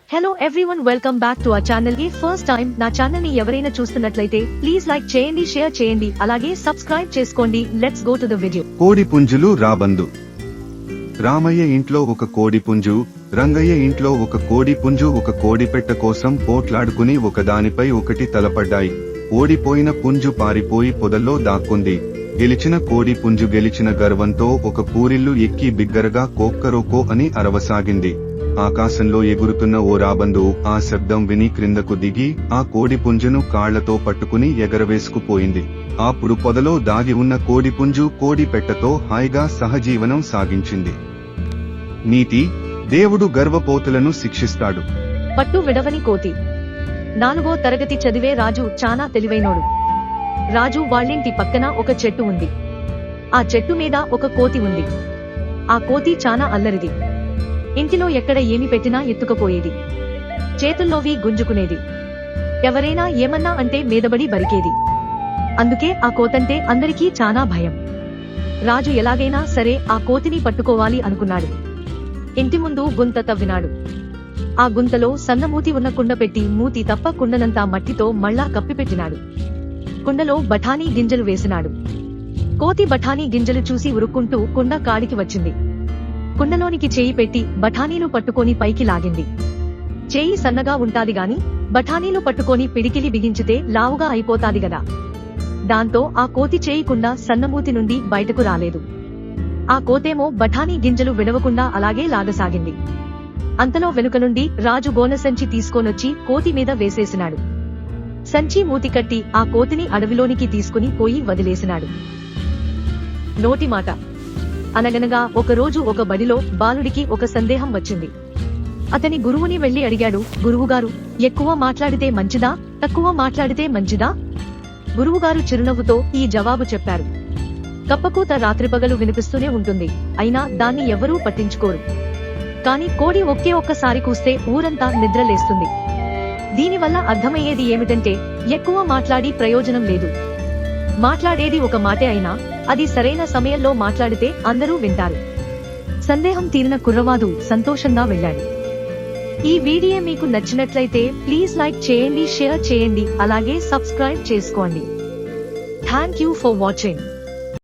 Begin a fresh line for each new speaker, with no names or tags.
Hello everyone, welcome back to our channel. ఈ first time నా channel ని ఎవరైనా చూస్తున్నట్లయితే ప్లీజ్ లైక్ చేయండి, షేర్ చేయండి, అలాగే సబ్స్క్రైబ్ చేసుకోండి. Let's go to the video.
కోడి పుంజులు రాబందు. రామయ్య ఇంట్లో ఒక కోడి పుంజు, రంగయ్య ఇంట్లో ఒక కోడి పుంజు ఒక కోడిపెట్ట కోసం పోట్లాడుకుని ఒకదానిపై ఒకటి తలపడ్డాయి. ఓడిపోయిన పుంజు పారిపోయి పొదల్లో దాక్కుంది. గెలిచిన కోడి పుంజు గెలిచిన గర్వంతో ఒక పూరిల్లు ఎక్కి బిగ్గరగా కోక్కరోకో అని అరవసాగింది. ఆకాశంలో ఎగురుతున్న ఓ రాబందు ఆ శబ్దం విని క్రిందకు దిగి ఆ కోడి పుంజును కాళ్లతో పట్టుకుని ఎగరవేసుకుపోయింది. అప్పుడు పొదలో దాగి ఉన్న కోడి పుంజు కోడి పెట్టతో హాయిగా సహజీవనం సాగించింది. నీతి: దేవుడు గర్వపోతులను శిక్షిస్తాడు.
పట్టు విడవని కోతి. 4వ తరగతి చదివే రాజు చానా తెలివైనోడు. రాజు వాళ్ళింటి పక్కన ఒక చెట్టు ఉంది. ఆ చెట్టు మీద ఒక కోతి ఉంది. ఆ కోతి చానా అల్లరిది. ఇంటిలో ఎక్కడ ఏమి పెట్టినా ఎత్తుకుపోయేది. చేతుల్లోవి గుంజుకునేది. ఎవరైనా ఏమన్నా అంటే మీదబడి బరికేది. అందుకే ఆ కోతంటే అందరికీ చానా భయం. రాజు ఎలాగైనా సరే ఆ కోతిని పట్టుకోవాలి అనుకున్నాడు. ఇంటి ముందు గుంత తవ్వినాడు. ఆ గుంతలో సన్నమూతి ఉన్న కుండ పెట్టి మూతి తప్ప కుండనంతా మట్టితో మళ్ళా కప్పిపెట్టినాడు. కుండలో బఠానీ గింజలు వేసినాడు. కోతి బఠానీ గింజలు చూసి ఉరుక్కుంటూ కుండ కాడికి వచ్చింది. కుండలోనికి చేయి పెట్టి బఠానీలు పట్టుకొని పైకి లాగింది. చేయి సన్నగా ఉంటాది గాని బఠానీలు పట్టుకొని పిడికిలి బిగించితే లావుగా అయిపోతాది గదా. దాంతో ఆ కోతి చేయి కుండ సన్నమూతి నుండి బయటకు రాలేదు. ఆ కోతేమో బఠానీ గింజలు విడవకుండా అలాగే లాగసాగింది. అంతలో వెనుక నుండి రాజు గోనెసంచి తీసుకొనొచ్చి కోతి మీద వేసేసినాడు. సంచి మూతి కట్టి ఆ కోతిని అడవిలోనికి తీసుకుని పోయి వదిలేసినాడు. నోటి మాట. అనగనగా ఒకరోజు ఒక బడిలో బాలుడికి ఒక సందేహం వచ్చింది. అతని గురువుని వెళ్లి అడిగాడు, గురువుగారు, ఎక్కువ మాట్లాడితే మంచిదా, తక్కువ మాట్లాడితే మంచిదా? గురువుగారు చిరునవ్వుతో ఈ జవాబు చెప్పారు. కప్పకూత రాత్రిపగలు వినిపిస్తూనే ఉంటుంది, అయినా దాన్ని ఎవరూ పట్టించుకోరు. కాని కోడి ఒక్కసారి కూస్తే ఊరంతా నిద్రలేస్తుంది. దీనివల్ల అర్థమయ్యేది ఏమిటంటే ఎక్కువ మాట్లాడి ప్రయోజనం లేదు. మాట్లాడేది ఒక మాటే అయినా అది సరైన సమయంలో మాట్లాడితే అందరూ వింటారు. సందేహం తీరిన కుర్రవాడు సంతోషంగా వెళ్ళాడు. ఈ వీడియో మీకు నచ్చినట్లయితే ప్లీజ్ లైక్ చేయండి, షేర్ చేయండి, అలాగే సబ్స్క్రైబ్ చేసుకోండి. Thank you for watching.